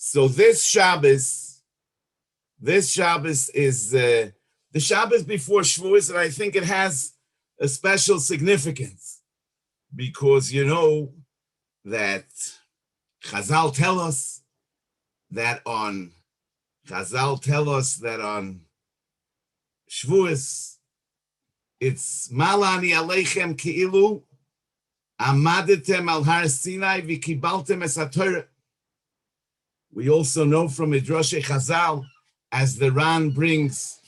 So this Shabbos is the Shabbos before Shavuos, and I think it has a special significance because you know that Chazal tell us that on Shavuos it's Malani Aleichem Keilu Amadetem al Har Sinai v'kibaltem es haTorah. We also know from Midrashe Chazal, as the Ran brings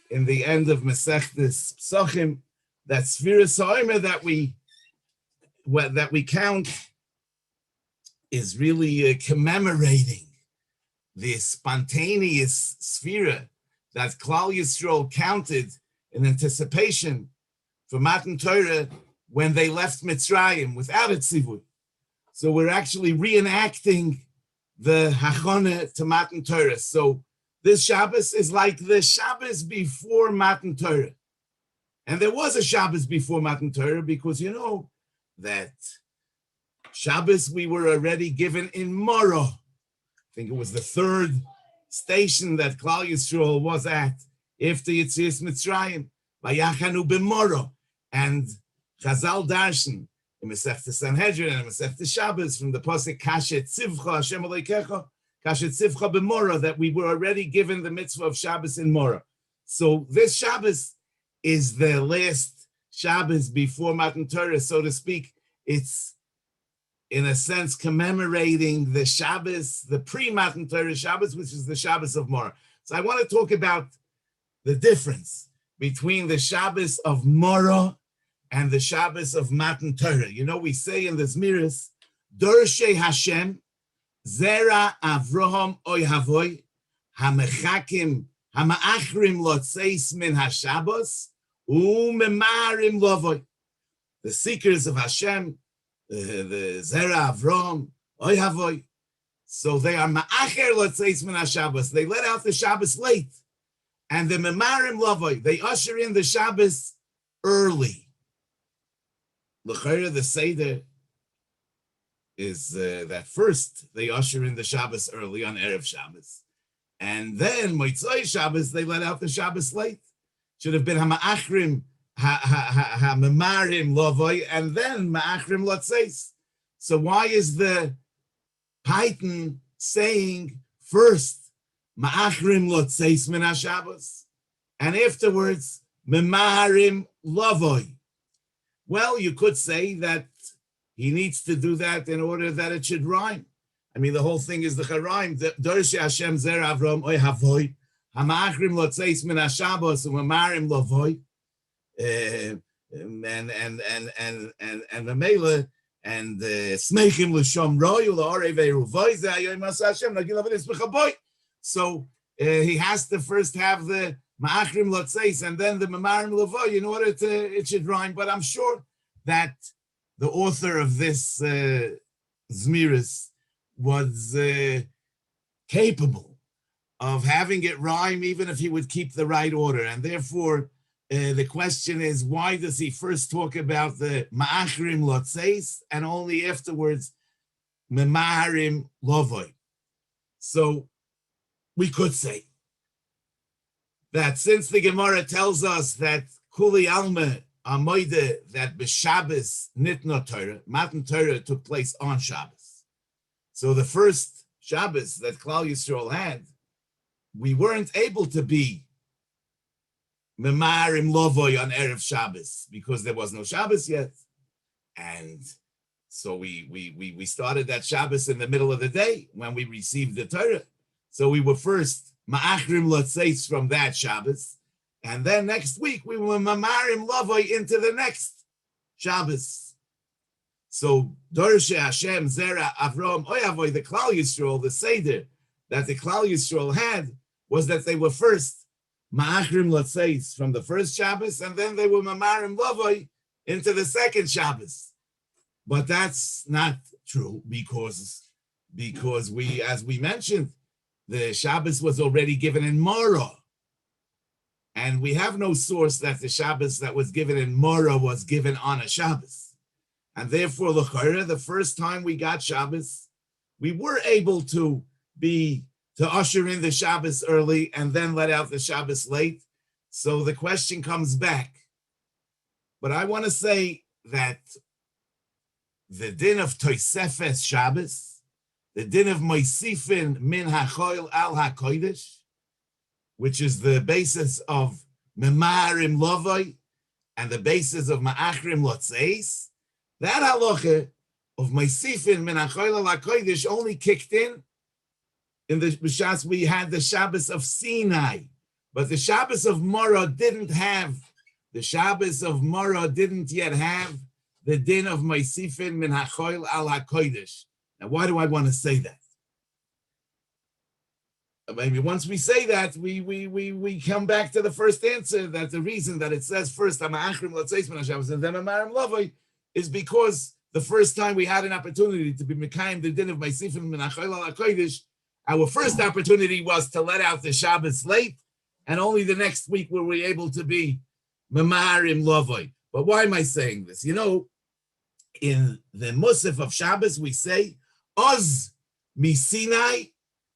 in the end of Masechtes Psachim, that Sfiras HaOmer that we count is really commemorating the spontaneous Sfira that Klal Yisrael counted in anticipation for Matan Torah when they left Mitzrayim without a tzivui. So we're actually reenacting the Hachonah to Matan Torah. So this Shabbos is like the Shabbos before Matan Torah. And there was a Shabbos before Matan Torah because you know that Shabbos we were already given in Moro. I think it was the third station that Klal Yisrael was at after Yetzias Mitzrayim, Vayachanu b'Moro. And Chazal Darshan in Masechtes Sanhedrin and Masechtes Shabbos from the pasuk Kashet Tzivcha Hashem Elokecha Kashet Tzivcha b'Mora, that we were already given the mitzvah of Shabbos in Mora. So this Shabbos is the last Shabbos before Matan Torah, so to speak. It's in a sense commemorating the Shabbos, the pre-Matan Torah Shabbos, which is the Shabbos of Mora. So I want to talk about the difference between the Shabbos of Mora and the Shabbos of Matan Torah. You know, we say in the Zmiris, Dorshei Hashem, Zera Avraham Oy Havoy, Hamechakim, Hama'achrim Lotzeis Min HaShabbos, Umemarim Lovoy. The seekers of Hashem, the Zera Avraham Oy Havoy. So they are Ma'acher Lotzeis Min HaShabbos. They let out the Shabbos late. And the Memarim Lovoy, they usher in the Shabbos early. L'chayra, the Seder is that first they usher in the Shabbos early on Erev Shabbos. And then Motzei Shabbos, they let out the Shabbos late. Should have been Hama'achrim, Ha'memarim Lovoy, and then Ma'achrim Lotzeis. So why is the Python saying first Ma'achrim Lotzeis Min HaShabbos and afterwards Memarim Lovoy? Well, you could say that he needs to do that in order that it should rhyme. I mean, the whole thing is the charaim. Dorshei Hashem Zer Avram Oy Havoy, Hama'achrim Lotzeis Min HaShabbos Umemarim Lovoy, and Mamela and Smeichim L'Shom Roy U'La'orei Ve'Ruvoy Ze Hayoim Asa Hashem Nagil Avedis B'Chaboy. So he has to first have the Ma'achrim Lotzeis and then the Memarim Lovoy in order it should rhyme. But I'm sure that the author of this Zmiris was capable of having it rhyme even if he would keep the right order. And therefore, the question is, why does he first talk about the Ma'achrim Lotzeis and only afterwards Memarim Lovoy? So we could say that since the Gemara tells us that Kuli Alma Amoide, that b'Shabbos Nitna Torah, Matan Torah took place on Shabbos. So the first Shabbos that Klal Yisrael had, we weren't able to be Memarim Lovoy on Erev Shabbos because there was no Shabbos yet. And so we started that Shabbos in the middle of the day when we received the Torah. So we were first Ma'achrim Lotzeis from that Shabbos, and then next week we were Mamarim Lovoy into the next Shabbos. So Dorshei Hashem Zera Avram Oy Havoy, the Klal Yisrael, the Seder that the Klal Yisrael had was that they were first Ma'achrim Lotzeis from the first Shabbos, and then they were Mamarim Lovoy into the second Shabbos. But that's not true because we, as we mentioned, the Shabbos was already given in Mora. And we have no source that the Shabbos that was given in Mora was given on a Shabbos. And therefore, l'chayra, the first time we got Shabbos, we were able to be to usher in the Shabbos early and then let out the Shabbos late. So the question comes back. But I want to say that the din of Tosefes Shabbos, the din of Moisifin min hachoil al hakodesh, which is the basis of Memarim Lovoi and the basis of Ma'achrim Lotzeis, that halacha of Moisifin min hachoil al hakodesh only kicked in the B'shas we had the Shabbos of Sinai, but the Shabbos of Morah didn't yet have the din of Moisifin min hachoil al hakodesh. Now, why do I want to say that? Maybe once we say that, we come back to the first answer, that the reason that it says first Amachrim Lotzeis min haShabbos and then Amarim Lovoi is because the first time we had an opportunity to be Mekayim the din of Moisifin min hachoil al hakodesh, our first opportunity was to let out the Shabbos late, and only the next week were we able to be Memarim Lovoi. But why am I saying this? You know, in the Musaf of Shabbos, we say, Oz mi Sinai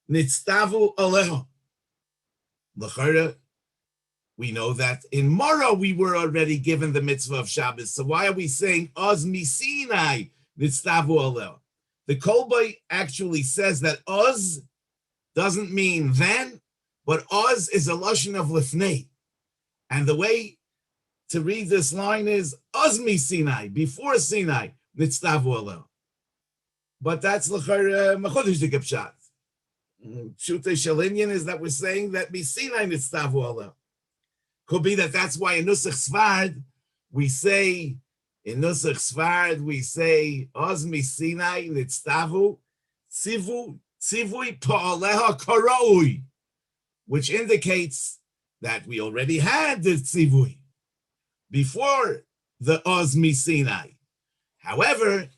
nitztavu aleho. L'chara, we know that in Morah we were already given the mitzvah of Shabbos. So why are we saying Oz mi Sinai nitztavu aleho? The Kolbay actually says that Oz doesn't mean then, but Oz is a lashon of lifnei. And the way to read this line is Oz mi Sinai, before Sinai, nitztavu aleho. But that's l'chara mechodesh de gepshat. Shutei Shalinyan is that we're saying that mi Sinai nitztavu aleho. Could be that that's why in Nusach Sfard we say Oz mi Sinai nitztavu tzivui pa'aleha karoi, which indicates that we already had the tzivui before the Oz mi Sinai. However,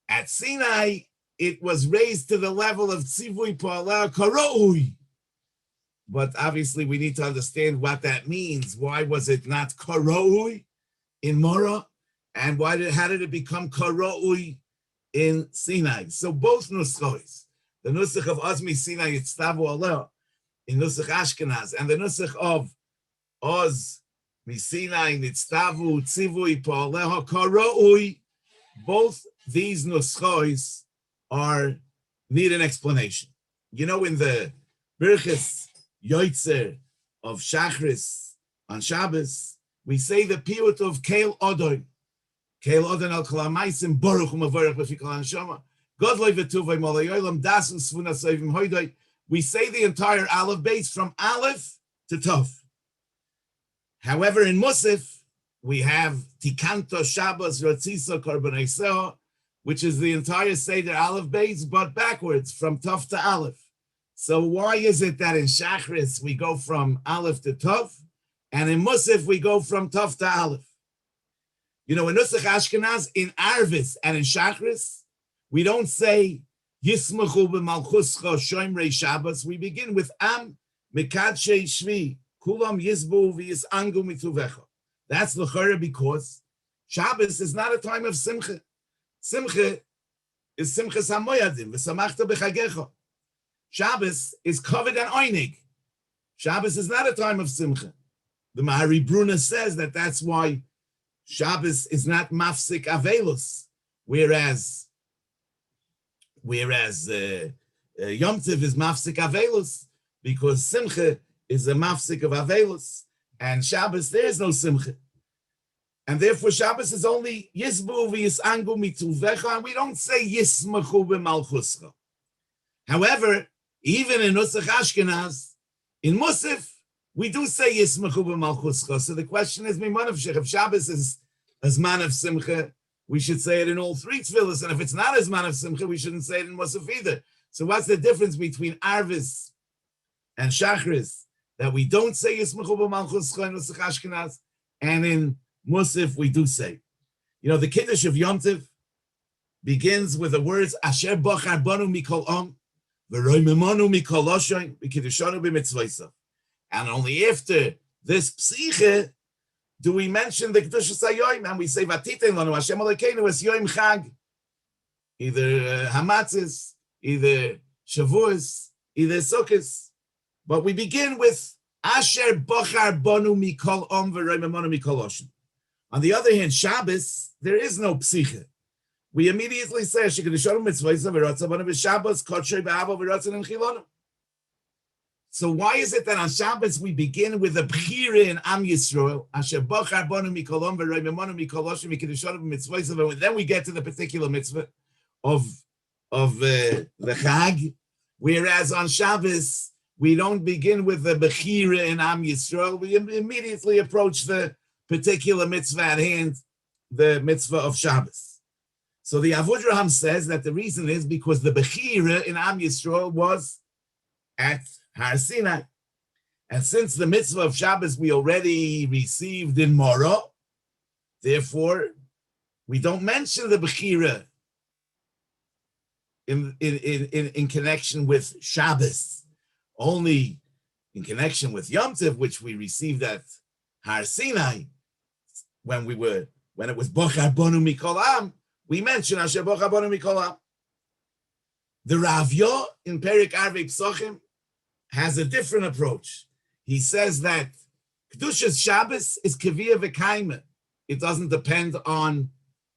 at Sinai, it was raised to the level of tzivui pa'aleha karoi. But obviously, we need to understand what that means. Why was it not karoi in Morah? And how did it become karoi in Sinai? So both nuschos, the nusach of Oz mi Sinai yitztavu aleho in nusach Ashkenaz, and the nusach of Oz mi Sinai nitztavu tzivui pa'aleho karoi, both these nuschos need an explanation. You know, in the Birchas Yoitzer of Shachris on Shabbos, we say the piyut of Keil Odoi. Keil Odon al Kalamaisim Baruch Umavarach B'fikal Hanshama Godloi V'tuvay Malayolam Dasu Svuna Seivim Hoidoi. We say the entire Aleph base from Aleph to Tov. However, in Musaf, we have Tikanto Shabbos Ratzisa Korbanei Seho, which is the entire Seder Aleph base, but backwards from Tov to Aleph. So why is it that in Shachris we go from Aleph to Tov, and in Musaf we go from Tov to Aleph? You know, in Nusach Ashkenaz, in Arvis and in Shachris, we don't say Yismachu b'malchuscha shoymrei Shabbos. We begin with Am Mekadshei Shvi Kulam Yizbu v'Yisangu mituvecha. That's l'chara because Shabbos is not a time of simcha. Simcha is simchas hamoyadim v'samachta b'chagecha. Shabbos is covered and oinig. Shabbos is not a time of simcha. The Mahari Bruna says that that's why Shabbos is not mafsik avelus, whereas Yom Tov is mafsik avelus, because simcha is a mafsik of avelus, and Shabbos there is no simcha, and therefore Shabbos is only yisbu v'yisangu mituvecha, and we don't say yismachu b'malchuscha. However, even in Nusach Ashkenaz, in Musaf, we do say Yismachu b'malchuscha. So the question is, if Shabbos is as man of simcha, we should say it in all three tefillas, and if it's not as man of simcha, we shouldn't say it in Musaf either. So what's the difference between Arvis and Shachris, that we don't say Yismachu b'malchuscha in Nusach Ashkenaz, and in Musaf we do say? You know, the Kiddush of Yom Tov begins with the words Asher Bochar Banu Mikol Om, and only after this psiche do we mention the Kedushas HaYom, and we say Vatitein Lanu Hashem Elokeinu es Yom Chag, either Hamatzis, either Shavuos, either Sukkos. But we begin with Asher Bochar Bonu Mikol Om V'Roimamonu Mikol Oshin. On the other hand, Shabbos, there is no psiche. We immediately say, so why is it that on Shabbos we begin with a b'chira in Am Yisrael, and then we get to the particular mitzvah of the Chag, whereas on Shabbos we don't begin with the b'chira in Am Yisrael, we immediately approach the particular mitzvah at hand, the mitzvah of Shabbos. So the Avudraham says that the reason is because the b'chira in Am Yisrael was at Har Sinai. And since the mitzvah of Shabbos we already received in Mora, therefore we don't mention the b'chira in connection with Shabbos, only in connection with Yom Tov, which we received at Har Sinai, when it was Bochar Bonu Mikol Am, we mention Asher Bochar Bonu Mikol Am. The Ravyo in Perik Arvei Psochim has a different approach. He says that Kedushas Shabbos is Kaviyah V'Kaima. It doesn't depend on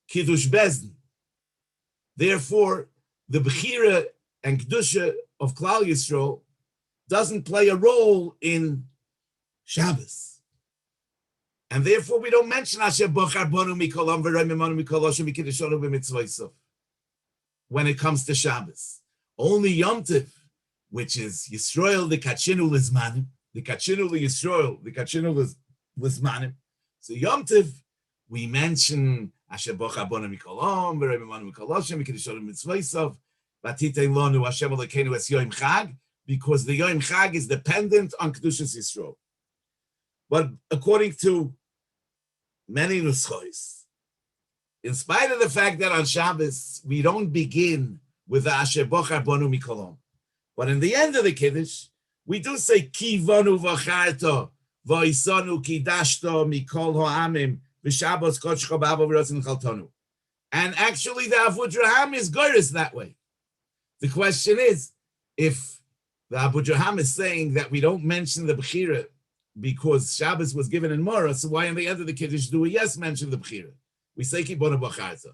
Kiddush Bezdin. Therefore, the Bechira and Kedusha of Klal Yisrael doesn't play a role in Shabbos. And therefore, we don't mention Asher Bochar Bonu Mikol Am V'Roimamonu Mikol Oshin V'Kiddushonu B'Mitzvosov when it comes to Shabbos. Only Yom Tov, which is Yisrael the Kachinu Lizmanim, the Kachinu Yisrael, the Kachinu Lizmanim. So Yom Tov, we mention Asher Bochar Bonu Mikol Am V'Roimamonu Mikol Oshin V'Kiddushonu B'Mitzvosov V'Titei Lonu Hashem Elokeinu Es Yom Chag, because the Yom Chag is dependent on Kedushas Yisrael. But according to many nuschos, in spite of the fact that on Shabbos we don't begin with the Asher Bochar Bonu Mikol Am, but in the end of the Kiddush, we do say Ki Vonu V'Charto V'Isonu Kidashto Mikol Ha'amim V'Shabbos Kodesh Ba'avo V'Rotzen Chaltonu. And actually the Avudraham is goris that way. The question is, if the Avudraham is saying that we don't mention the Bechira because Shabbos was given in Mora, so why in the end of the Kiddush do we mention the Bechira? We say Ki Vonu V'Charto.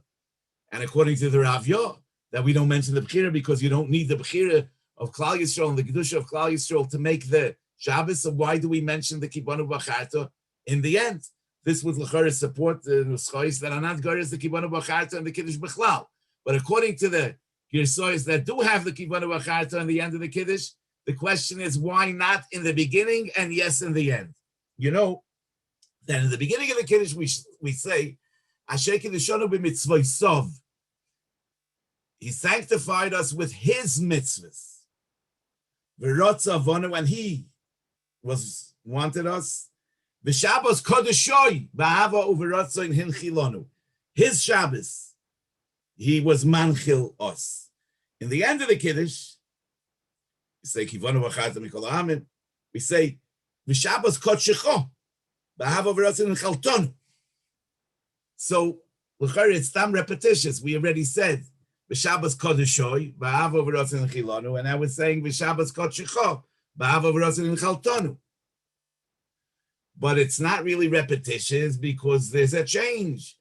And according to the Rav Yo, that we don't mention the Bechira because you don't need the Bechira of Klal Yisrael and the Kedusha of Klal Yisrael to make the Shabbos. So why do we mention the Ki Vonu V'Charto in the end? This would l'chara support the nuschos that are not goris the Ki Vonu V'Charto and the Kiddush B'chlal. But according to the Girsois that do have the Ki Vonu V'Charto in the end of the Kiddush, the question is why not in the beginning and yes in the end? You know that in the beginning of the Kiddush we say Asher Kiddushonu B'Mitzvosov. He sanctified us with his mitzvahs. V'rotza vonu, when he wanted us. V'Shabbos Kodeshoi Ba'ava U'V'rotza in Hinchilonu. His Shabbos, he was manchil us. In the end of the Kiddush, we say Ki Vonu V'Charto Mikol Ha'amim. We say V'Shabbos Kodeshecho Ba'ava U'V'rotza in Chaltonu. So it's tam repetitious. We already said V'Shabbos Kodeshoi Ba'ava U'V'rotza in Chilonu, and I was saying V'Shabbos Kodeshecho Ba'ava U'V'rotza in Chaltonu. But it's not really repetitious because there's a change.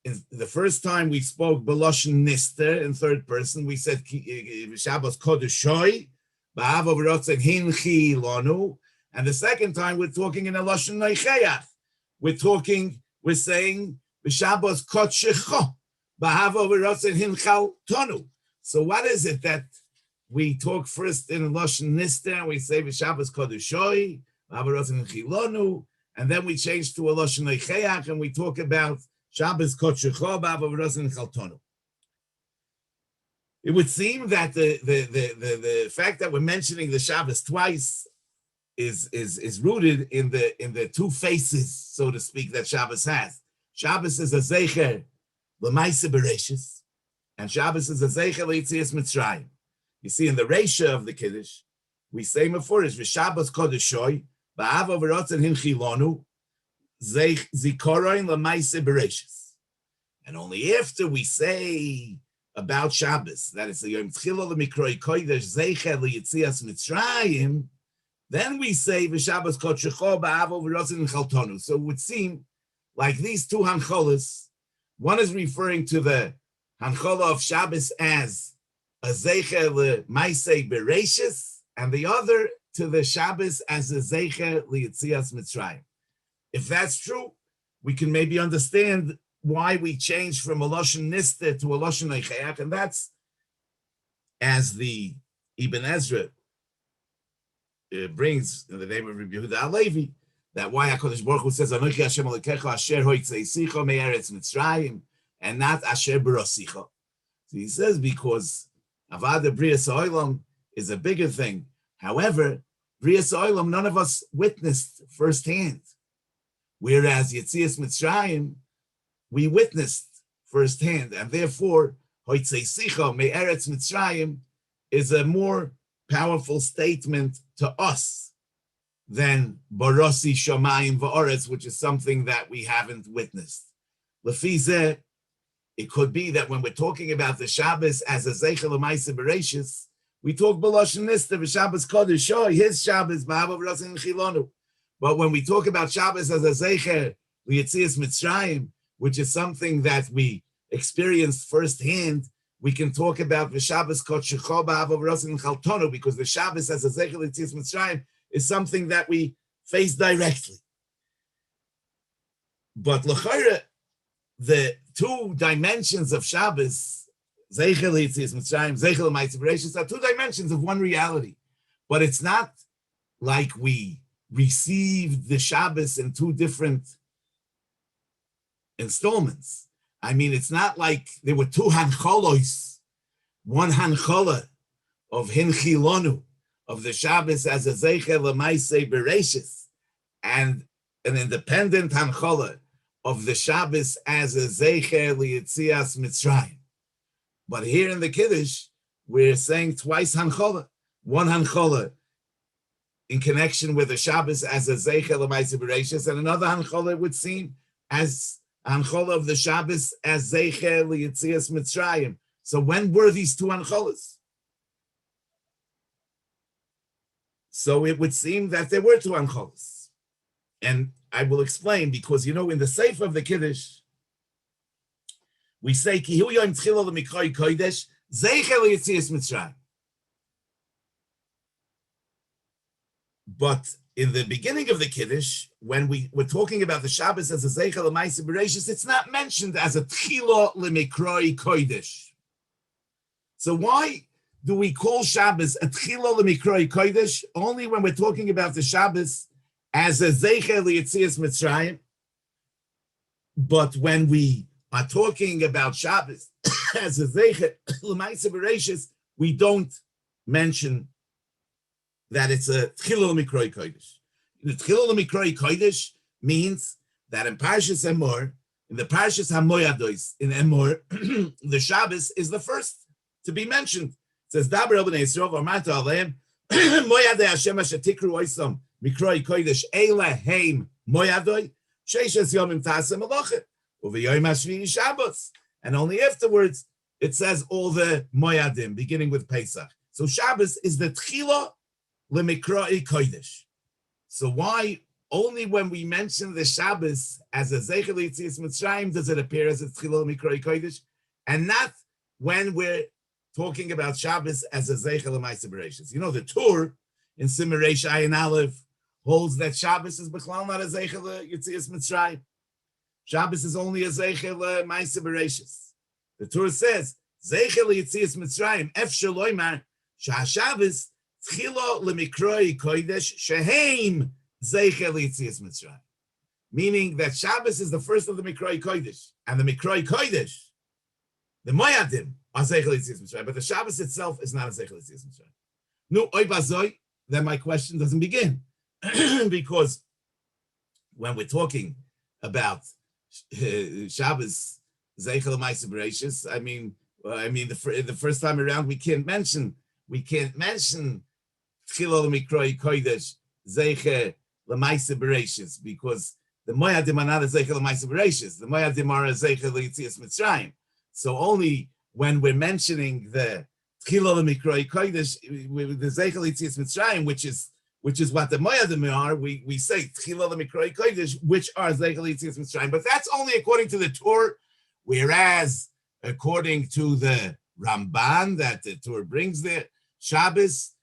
In the first time we spoke B'Loshen Nister in third person, we said Shabbos Kodeshoi Ba'ava U'V'rotza Hinchilonu, and the second time we're talking in a Loshen Noicheach. We're saying V'Shabbos Kodeshecho Ba'ava U'V'rotza Hinchilonu. So what is it that we talk first in a Loshen Nister and we say V'Shabbos Kodeshoi Ba'ava U'V'rotza Hinchilonu, and then we change to a Loshen Noicheach and we talk about Shabbos Kodeshecho Ba'ava U'V'rotza Hinchilonu. It would seem that the fact that we're mentioning the Shabbos twice is rooted in the two faces, so to speak, that Shabbos has. Shabbos is a zeicher l'maaseh bereishis, and Shabbos is a zeicher l'yitzias Mitzrayim. You see, in the Reisha of the Kiddush, we say mefurish v'Shabbos Kodeshoi ba'ava v'rotzen hinchilonu zikoroin l'maaseh bereishis. And only after we say about Shabbos, that is the Yom Tchilo L'Mikroi Kodesh Zeicher L'Yitzias Mitzrayim, then we say V'Shabbos Kodshecho Ba'avo V'Rosin Chaltonu. So it would seem like these two Hancholas, one is referring to the Hanchola of Shabbos as a Zeicher L'Maisei Bereshis, and the other to the Shabbos as a Zeicher L'Yitzias Mitzrayim. If that's true, we can maybe understand why we changed from a Lashon Nista to a Lashon Eicheach, and that's, as the Ibn Ezra brings in the name of Rabbi Yehuda Halevi, that why HaKadosh Baruch Hu says, Anochi Hashem Elokecha Asher Hoitzei Me'eretz Mitzrayim, and not Asher Barosicha. So he says, because Avada Brias Olam is a bigger thing. However, Brias Olam, none of us witnessed firsthand. Whereas Yetzias Mitzrayim, we witnessed firsthand, and therefore, Hoitzei Sicha Me'eretz Mitzrayim is a more powerful statement to us than Barosi Shamayim Va'aretz, which is something that we haven't witnessed. Lefi zeh, it could be that when we're talking about the Shabbos as a Zeichel L'Maaseh Bereishis, we talk B'Lashon Nista, V'Shabbos Kodesh, oh, his Shabbos, Ba'avo V'Rosin Chilonu. But when we talk about Shabbos as a Zeicher L'Yetzias Mitzrayim, which is something that we experienced firsthand, we can talk about the Shabbos Kodshecho Ba'avo V'Rosin Chaltonu, because the Shabbos as a Zeicher L'Yetzias Mitzrayim is something that we face directly. But l'chayra, the two dimensions of Shabbos, Zeicher L'Yetzias Mitzrayim, Zeicher L'Maaseh Bereishis, are two dimensions of one reality. But it's not like we received the Shabbos in two different installments. I mean, it's not like there were two Hancholos, one Hanchola of Hinchilonu, of the Shabbos as a Zeicher L'Maaseh Bereishis, and an independent Hanchola of the Shabbos as a Zeicher L'Yetzias Mitzrayim. But here in the Kiddush, we're saying twice Hanchola. One Hanchola in connection with the Shabbos as a Zeicher L'Maaseh Bereishis, and another Hanchola would seem as Hanchola of the Shabbos as Zeicher L'Yetzias Mitzrayim. So when were these two Hancholas? So it would seem that there were two Hancholas. And I will explain, because, in the Sefer of the Kiddush, we say, Ki hu yom tchila l'mikroi kodesh, zeicher l'yetzias Mitzrayim. But in the beginning of the Kiddush, when we were talking about the Shabbos as a zeicher l'maaseh bereishis, it's not mentioned as a tchila l'mikroi kodesh. So why do we call Shabbos a tchila l'mikroi kodesh only when we're talking about the Shabbos as a zeicher l'yetzias Mitzrayim? But when we are talking about Shabbos as a zeicher l'maaseh bereishis, we don't mention that it's a tchila l'mikroi kodesh. The tchila l'mikroi kodesh means that in Parshas Emor, in the Parshas HaMoyados in Emor, the Shabbos is the first to be mentioned. It says, Daber el b'nei Yisrael v'amarta aleim, Moyadei Hashem asher tikru oisam mikroi kodesh eilehem moyadoi, sheishes yomim ta'aseh melochet, u'v'yoyim hashvi'i Shabbos. And only afterwards, it says all the moyadim, beginning with Pesach. So Shabbos is the tchila l'mikroi kodesh. So why only when we mention the Shabbos as a zeicher l'yetzias Mitzrayim does it appear as a tchila l'mikroi kodesh, and not when we're talking about Shabbos as a zeicher l'maaseh bereishis? The Torah in Simon Reish Ayin Aleph holds that Shabbos is b'chlal not a zeicher l'yetzias Mitzrayim. Shabbos is only a zeicher l'maaseh bereishis. The Torah says zeicher l'yetzias Mitzrayim ef shaloymar sha'Shabbos tchila l'mikroi kodesh sheheim zeicher l'yetzias Mitzrayim. Meaning that Shabbos is the first of the mikroi kodesh, and the mikroi kodesh, the moyadim, are zeicher l'yetzias Mitzrayim, but the Shabbos itself is not a zeicher l'yetzias Mitzrayim. No, oy bazoi, then my question doesn't begin, because when we're talking about Shabbos zeicher l'maaseh bereishis, I mean the first time around we can't mention tchila l'mikroi kodesh zeicher l'maaseh bereishis, because the moyadim are not a zeicher l'maaseh bereishis. The moyadim are a zeicher l'yetzias Mitzrayim. So only when we're mentioning the Tchila L'Mikroi Kodesh, with the Zeichel Yetzias Mitzrayim, which is what the Moyadim are, we say Tchila L'Mikroi Kodesh, which are Zeichel Yetzias Mitzrayim. But that's only according to the Torah, whereas according to the Ramban that the Torah brings there, Shabbos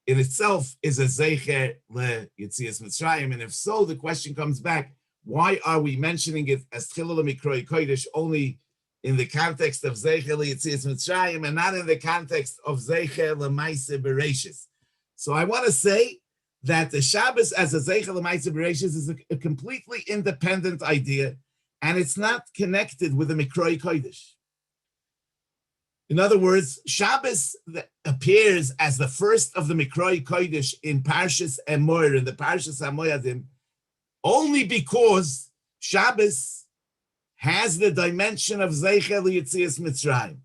in itself is a Zeicher L'Yetzias Mitzrayim. And if so, the question comes back, why are we mentioning it as Tchila L'Mikroi Kodesh only in the context of Zeicher L'Yetzias Mitzrayim and not in the context of Zeicher L'Maaseh Bereishis? So I want to say that the Shabbos as a Zeicher L'Maaseh Bereishis is a completely independent idea, and it's not connected with the Mikroi Kodesh. In other words, Shabbos appears as the first of the Mikroi Kodesh in Parshas Emor, in the Parshas HaMoyadim, only because Shabbos has the dimension of Zeicher L'Yetzias Mitzrayim.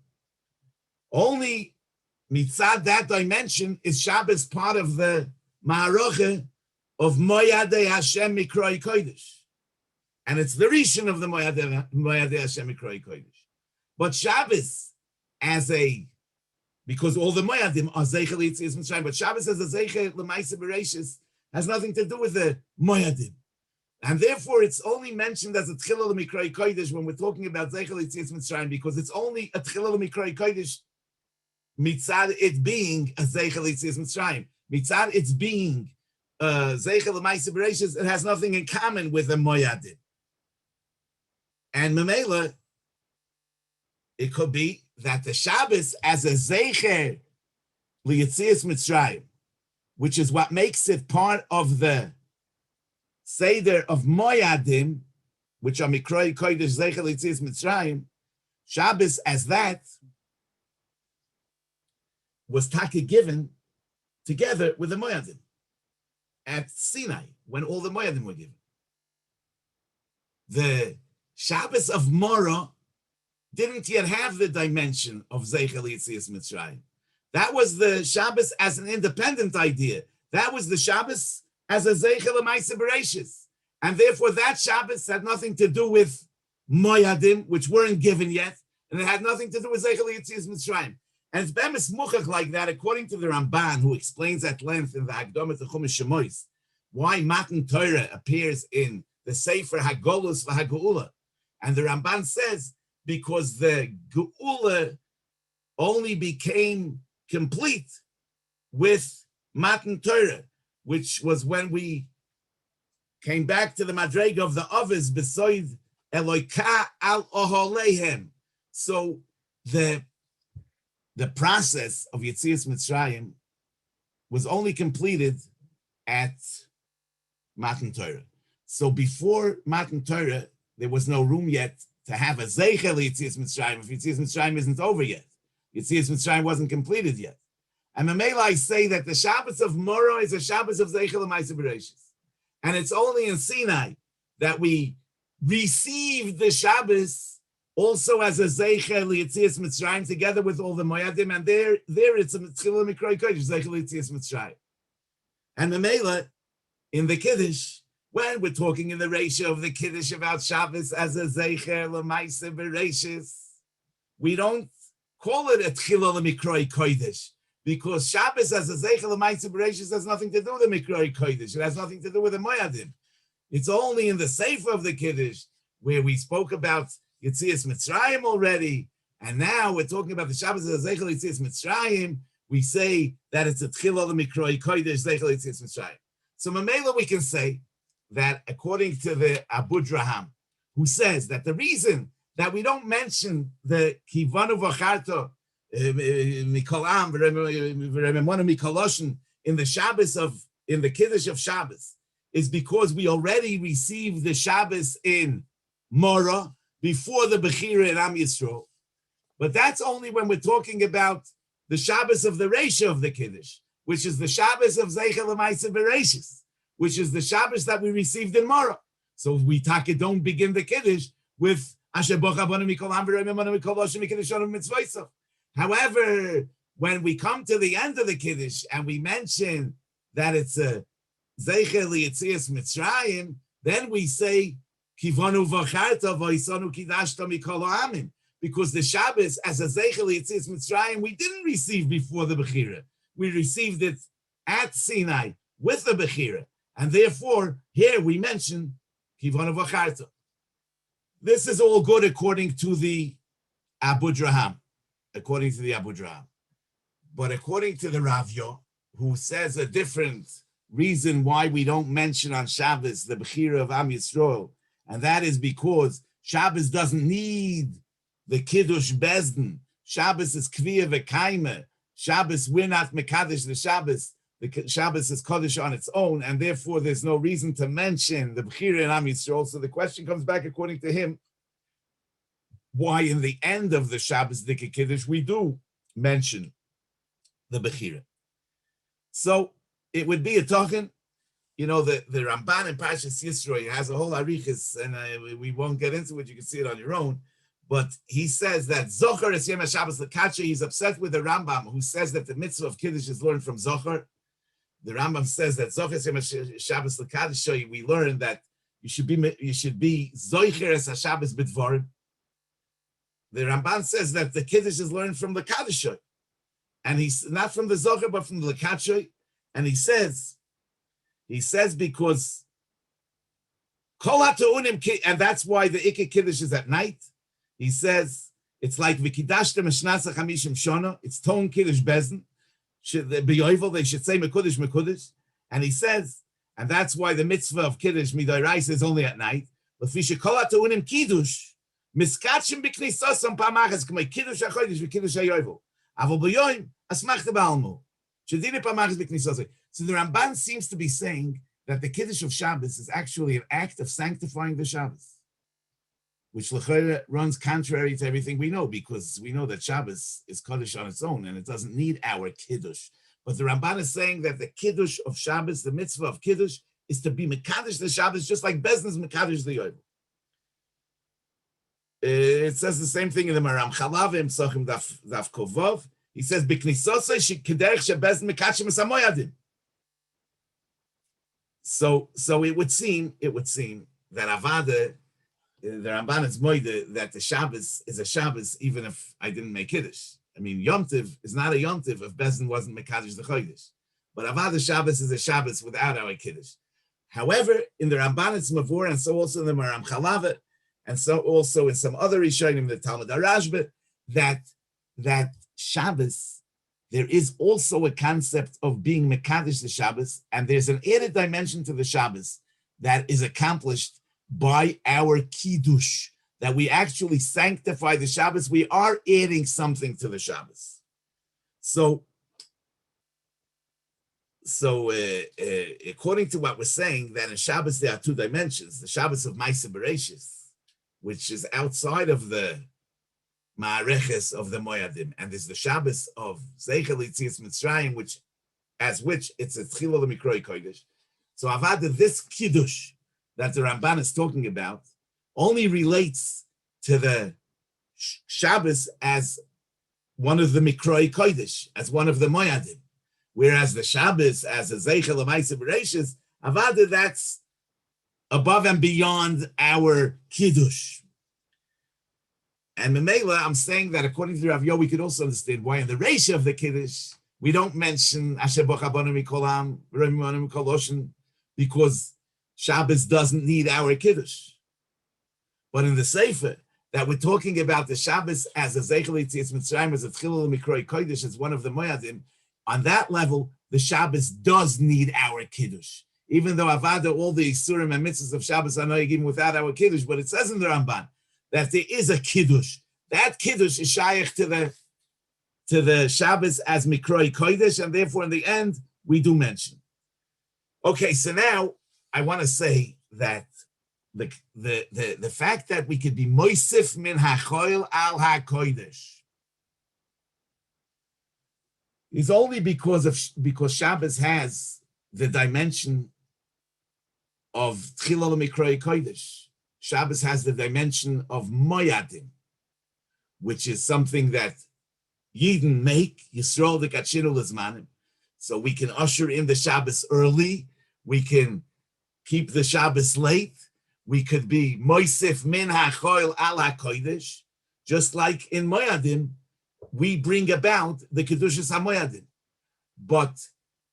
Only mitzad that dimension is Shabbos part of the Ma'aroche of Moyadei Hashem Mikroi Kodesh. And it's the Rishon of the Moyadei Hashem Mikroi Kodesh. But Shabbos because all the Moyadim are Zeicher L'Yetzias Mitzrayim, but Shabbos as a Zeicher L'Maaseh Bereishis has nothing to do with the Moyadim. And therefore, it's only mentioned as a Tchila L'Mikroi Kodesh when we're talking about Zeicher L'Yetzias Mitzrayim, because it's only a Tchila L'Mikroi Kodesh mitzad it being a Zeicher L'Yetzias Mitzrayim. Mitzad it's being Zeicher L'Maaseh Bereishis, it has nothing in common with the Moyadim. And Memela, it could be that the Shabbos as a Zeicher L'Yetzias Mitzrayim, which is what makes it part of the Seder of Moyadim, which are Mikroi Kodesh Zeicher L'Yetzias Mitzrayim, Shabbos as that was taka given together with the Moyadim at Sinai, when all the Moyadim were given. The Shabbos of Mora didn't yet have the dimension of Zeicher L'Yetzias Mitzrayim. That was the Shabbos as an independent idea. That was the Shabbos as a Zeicher L'Maaseh Bereishis. And therefore that Shabbos had nothing to do with Moyadim, which weren't given yet, and it had nothing to do with Zeicher L'Yetzias Mitzrayim. And it's bemis muchach like that, according to the Ramban, who explains at length in the Hagdamah to Chumash Shemois, why Matan Torah appears in the Sefer Hagolus v'Hageula. And the Ramban says, because the Geula only became complete with Matan Torah, which was when we came back to the Madrega of the Avos, Besoid Eloika al Oholeihem. So the process of Yetzias Mitzrayim was only completed at Matan Torah. So before Matan Torah, there was no room yet to have a Zeicher Yetzias Mitzrayim if Yetzias Mitzrayim isn't over yet. Yetzias Mitzrayim wasn't completed yet. And Mamela, I say that the Shabbos of Mora is a Shabbos of Zeicher L'Maaseh Bereishis. And it's only in Sinai that we received the Shabbos also as a Zeicher L'Yetzias Mitzrayim together with all the Moyadim. And there it's a Tchila Mikroi Kodesh, Zeicher L'Yetzias Mitzrayim. And Mamela, in the Kiddush, when we're talking in the ratio of the Kiddush about Shabbos as a Zeicher L'Maaseh Bereishis, we don't call it a Tchila L'Mikroi Kodesh, because Shabbos as a Zeicher L'Maaseh Bereishis has nothing to do with the Mikroi Kodesh. It has nothing to do with the Moyadim. It's only in the Sefer of the Kiddush where we spoke about Yetzias Mitzrayim already, and now we're talking about the Shabbos as a Zeicher Yetzias Mitzrayim. We say that it's a Tchila L'Mikroi Kodesh Zeicher Yetzias Mitzrayim. So Mamela, we can say that according to the Abu Draham, who says that the reason that we don't mention the Kivanu V'Charto Mikolam V'Rememonu Mikoloshin in the Shabbos in the Kiddush of Shabbos is because we already received the Shabbos in Mora before the Bechira in Am Yisrael. But that's only when we're talking about the Shabbos of the ratio of the Kiddush, which is the Shabbos of Zeicher L'Maaseh Bereishis, which is the Shabbos that we received in Mora. So we don't begin the Kiddush with Asher Bocha Bonu Mikol Am V'Rememonu Mikoloshin Mikiddushonu Mitzvaysav. However, when we come to the end of the Kiddush and we mention that it's a Zeicher L'Yetzias Mitzrayim, then we say Kivanu V'Charta V'Isanu Kidashta Mikol Ha'amim, because the Shabbos, as a Zeichel Yetzias Mitzrayim, we didn't receive before the Bechira. We received it at Sinai with the Bechira. And therefore, here we mention Kivon V'Charta. This is all good according to the Abu Draham. But according to the Ravyo, who says a different reason why we don't mention on Shabbos the Bechira of Am Yisrael, and that is because Shabbos doesn't need the Kiddush Bezdin. Shabbos is Kviya V'Kaima. Shabbos, we're not Mekadesh the Shabbos. The Shabbos is Kodesh on its own, and therefore there's no reason to mention the Bechira in Am Yisrael. So the question comes back, according to him, why in the end of the Shabbos Dika Kiddush we do mention the Bechira. So it would be a token, the Ramban in Parshas Yisro has a whole arichas, and we won't get into it. You can see it on your own. But he says that Zohar is Yom HaShabbos L'Kacha. He's upset with the Rambam, who says that the mitzvah of Kiddush is learned from Zohar. The Rambam says that Zohar is Yom HaShabbos L'Kacha. We learn that you should be Zoicher es HaShabbos B'dvarim. The Ramban says that the Kiddush is learned from the Kaddish, and he's not from the Zohar, but from the L'Kacha. And he says because Kol HaTu'unim, and that's why the Ikka Kiddush is at night. He says it's like V'kidashtem Eshnasa Chamishim Shona. It's Ton Kiddush Bezdin. They should say Mekudesh. And he says, and that's why the mitzvah of Kiddush Midoraisa is only at night. But Fisha Kol HaTu'unim Kiddush Miskatshim B'knisosam Pamachas K'may Kiddush HaChodesh V'Kiddush HaYovel. Aval B'yoyim Asmachta Ba'almo. So the Ramban seems to be saying that the Kiddush of Shabbos is actually an act of sanctifying the Shabbos, which runs contrary to everything we know, because we know that Shabbos is Kiddush on its own and it doesn't need our Kiddush. But the Ramban is saying that the Kiddush of Shabbos, the mitzvah of Kiddush, is to be Mekadesh the Shabbos, just like Bezdin is Mekadesh the Yovel. It says the same thing in the Maram Chalav, in Psachim Daf Kovov. He says, "B'knisosay shekederech shebezdin mekachim esamoyadim." So it would seem that Avada, the Ramban is moide, that the Shabbos is a Shabbos even if I didn't make Kiddush. I mean, Yom Tiv is not a Yom Tiv if Bezdin wasn't mekadesh the Chodesh. But Avada Shabbos is a Shabbos without our Kiddush. However, in the Ramban it's Mavur, and so also in the Maram Chalavet, and so also in some other Rishonim, the Talmud Arashba, that Shabbos, there is also a concept of being Mekadesh the Shabbos, and there's an added dimension to the Shabbos that is accomplished by our Kiddush, that we actually sanctify the Shabbos. We are adding something to the Shabbos. So according to what we're saying, that in Shabbos there are two dimensions: the Shabbos of Ma'aseh Bereishis, which is outside of the Ma'areches of the Moyadim, and there's the Shabbos of Zeichel Yetzias Mitzrayim, which it's a Tchila L'Mikroi Kodesh. So Avada, this Kiddush that the Ramban is talking about only relates to the Shabbos as one of the Mikroi Kodesh, as one of the Moyadim, whereas the Shabbos as a Zeichel L'Maaseh Bereishis, Avada, that's above and beyond our Kiddush. And Memela, I'm saying that according to Rav Yo, we could also understand why in the ratio of the Kiddush, we don't mention Asher Boch Abonu Mikol Am, Remimonu Mikol Oshen, because Shabbos doesn't need our Kiddush. But in the Sefer, that we're talking about the Shabbos as a Zeichel Yetzias Mitzrayim, as a Tchilul Mikroi Kodesh, as one of the Moyadim, on that level, the Shabbos does need our Kiddush. Even though Avada, all the Isurim and Mitzvahs of Shabbos are not even without our Kiddush, but it says in the Ramban that there is a Kiddush. That Kiddush is shaykh to the Shabbos as Mikroi Kodesh, and therefore in the end, we do mention. Okay, so now I want to say that the fact that we could be moisif min hachoil al hakodesh is only because Shabbos has the dimension of Tchila L'Mikroi Kodesh. Shabbos has the dimension of Moyadim, which is something that Yidden make, Yisrael the Kachinu L'Zmanim. So we can usher in the Shabbos early, we can keep the Shabbos late, we could be Moisif Min HaChoil Al HaKodesh, just like in Moyadim, we bring about the Kedushas HaMoyadim. But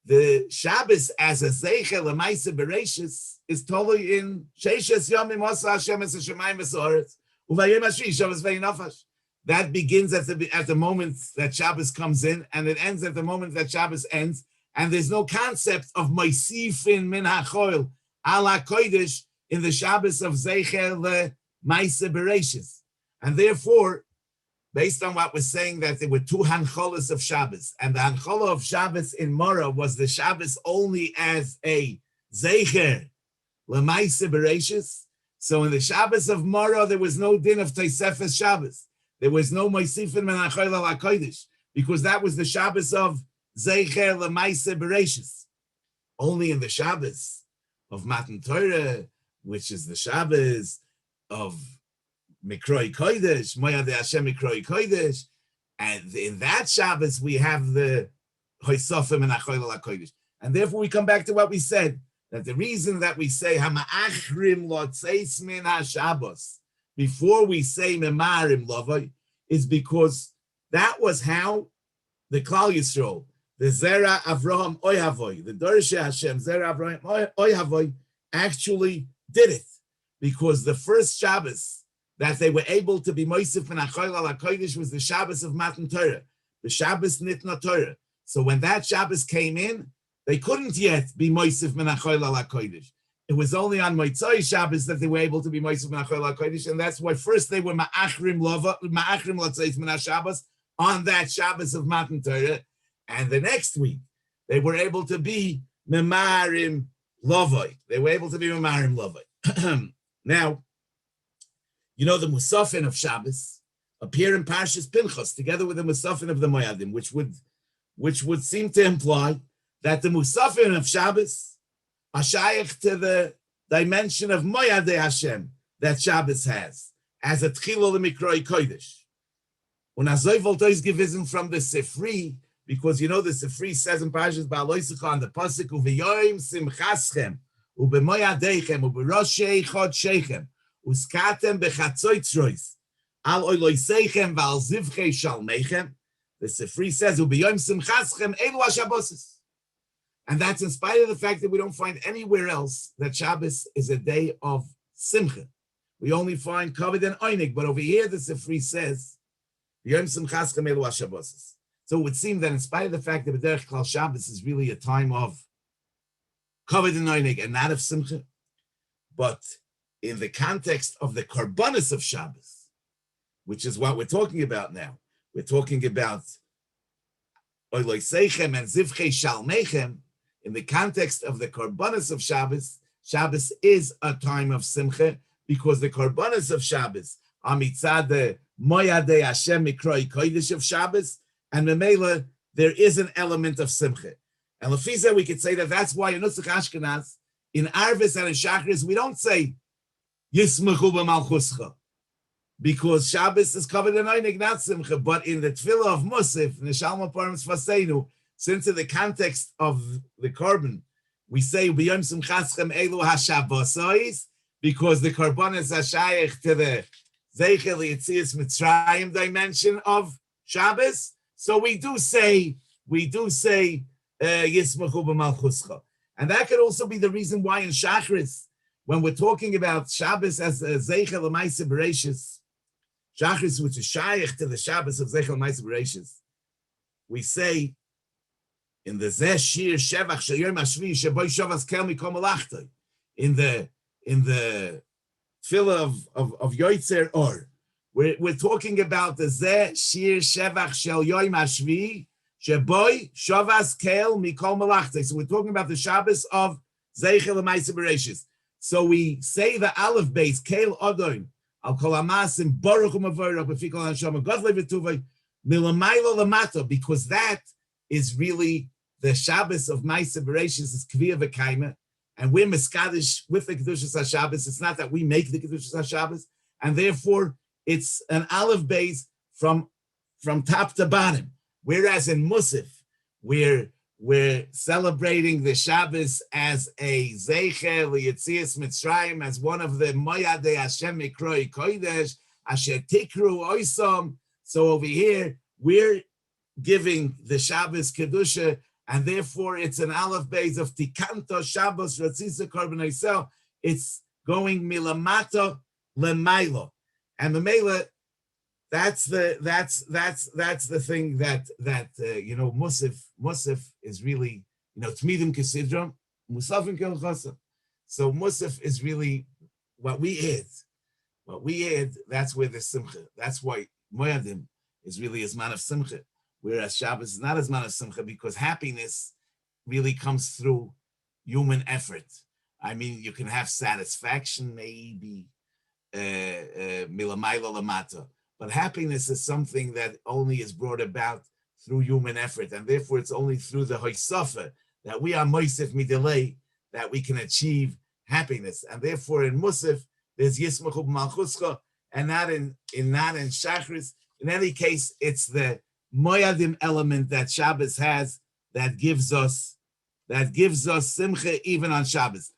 the Shabbos as a Zeicher L'Maisa Bereishis is totally in Sheishes Yomim Osa Hashem Es HaShemayim V'Soretz Uvayim Hashvi Shabbos V'Yinafash. That begins at the moment that Shabbos comes in, and it ends at the moment that Shabbos ends. And there's no concept of Moisifin Min HaChoil Ala Kodesh in the Shabbos of Zeicher L'Maisa Bereishis. And therefore, based on what we're saying, that there were two Hancholas of Shabbos, and the Hanchola of Shabbos in Mora was the Shabbos only as a Zeicher L'Maisa Bereishis. So in the Shabbos of Mora, there was no din of Tosefes Shabbos. There was no Moisifin Min HaChoil Ala Kodesh, because that was the Shabbos of Zeicher L'Maisa Bereishis. Only in the Shabbos of Matan Torah, which is the Shabbos of Mikroi Kodesh, Moyad Hashem Mikroi Kodesh, and in that Shabbos we have the Hoysofim and Achoil Ala Kodesh. And therefore we come back to what we said, that the reason that we say Hama'achrim Lotzeis Min HaShabbos before we say Memarim Lovoi is because that was how the Klal Yisrael, the Zera Avraham Oyhavoi, the Dorshe Hashem Zera Avraham Oyhavoi actually did it, because the first Shabbos that they were able to be Moisif and Achoil Ala Kodesh was the Shabbos of Matan Torah, the Shabbos Nitna Torah. So when that Shabbos came in, they couldn't yet be Moisif and Achoil Ala Kodesh. It was only on Moitzoi Shabbos that they were able to be Moisif and Achoil Ala Kodesh, and that's why first they were Ma'achrim Lotzeis Min HaShabbos on that Shabbos of Matan Torah, and the next week they were able to be Memarim Lovoi. They were able to be Memarim Lovoi. Now, you know, the Musafin of Shabbos appear in Parshas Pinchas together with the Musafin of the Moyadim, which would seem to imply that the Musafin of Shabbos are shaykh to the dimension of Moyadei Hashem that Shabbos has, as a Tchilo L'Mikroi Kodesh. Und azoi wollte ich gewissen from the Sifri, because you know the Sifri says in Parshas Ba'aloisecha on the Pasuk, U'v'yoyim simchaschem, u'b'moyadeichem, u'b'roshei chodshechem, u'skatem b'chatzoitzrois, al oiloiseichem v'al zivchei shalmeichem. The Sifri says, U'b'yoyim simchaschem, elu ha-Shabboses. And that's in spite of the fact that we don't find anywhere else that Shabbos is a day of simcha. We only find kavod and oinig, but over here the Sifri says, Yom Simchaschem Elu HaShabbos. So it would seem that in spite of the fact that B'derech Klal Shabbos is really a time of kavod and oinig and not of simcha, but in the context of the korbanos of Shabbos, which is what we're talking about now, we're talking about oiloiseichem and zivchei shalmeichem. In the context of the korbanos of Shabbos, Shabbos is a time of simcha, because the korbanos of Shabbos are mitzad the Moyadei Hashem Mikroi Kodesh of Shabbos, and Memela, there is an element of simcha. And Lefisa, we could say that that's why in Nusach Ashkenaz, in Arvis and in Shachris, we don't say Yismechu b'malchuscha, because Shabbos is covered in Einig, not simcha, but in the Tefillah of Musaf, Neshalma Parim Sfaseinu, since in the context of the korban, we say B'yom Simchaschem Elu HaShabbosos, because the korban is hashayich to the Zeicher L'Yetzias Mitzrayim dimension of Shabbos. So we do say Yismachu b'malchuscha. And that could also be the reason why in Shachris, when we're talking about Shabbos as Zeicher L'Maisa Bereishis, Shachris, which is shayich to the Shabbos of Zeicher L'Maisa Bereishis, we say, in the Zeh Shir Shevach Shel Yom Hashvi Sheboy Shavas Kel Mikom Malachtoi, in the Tefillah of Yoitzer Or, we're talking about the Zeh Shir Shevach Shel Yom Hashvi Sheboy Shavas Kel Mikom Malachtoi. So we're talking about the Shabbos of Zeicher L'Maisa Bereishis. So we say the Aleph base Kel Odon Al Kol Hamasim Baruch U'Mavorach B'Fikol Hanshama Godlei V'Tuvei Milamaylo Lamato, because that is really the Shabbos of Maisa Bereishis is Kviya V'Kaima, and we're Miskadish with the Kedushas HaShabbos. It's not that we make the Kedushas HaShabbos, and therefore it's an Aleph base from top to bottom. Whereas in Musaf, we're celebrating the Shabbos as a Zeicher L'Yetzias Mitzrayim, as one of the Moyadei Hashem Mikroi Kodesh, Asher Tikru Oisam. So over here, we're giving the Shabbos Kedusha, and therefore it's an aleph base of Tikanto Shabbos Ratzisa Korban Oisel. It's going milamato lemailo, and the mela. That's the thing that Musaf is really Tmidim Kesidram Musafim Kelchasa. So Musaf is really what we add. What we add, that's where the Simcha. That's why Moyadim is really a man of Simcha, whereas Shabbos is not a man of Simcha because happiness really comes through human effort. I mean, you can have satisfaction, maybe milamaila lamata, but happiness is something that only is brought about through human effort, and therefore it's only through the hoisafa that we are moisef midilei that we can achieve happiness, and therefore in Musaf there's yismachu b'malchuscha, and not in Shachris. In any case, it's the moyadim element that Shabbos has that gives us simcha even on Shabbos.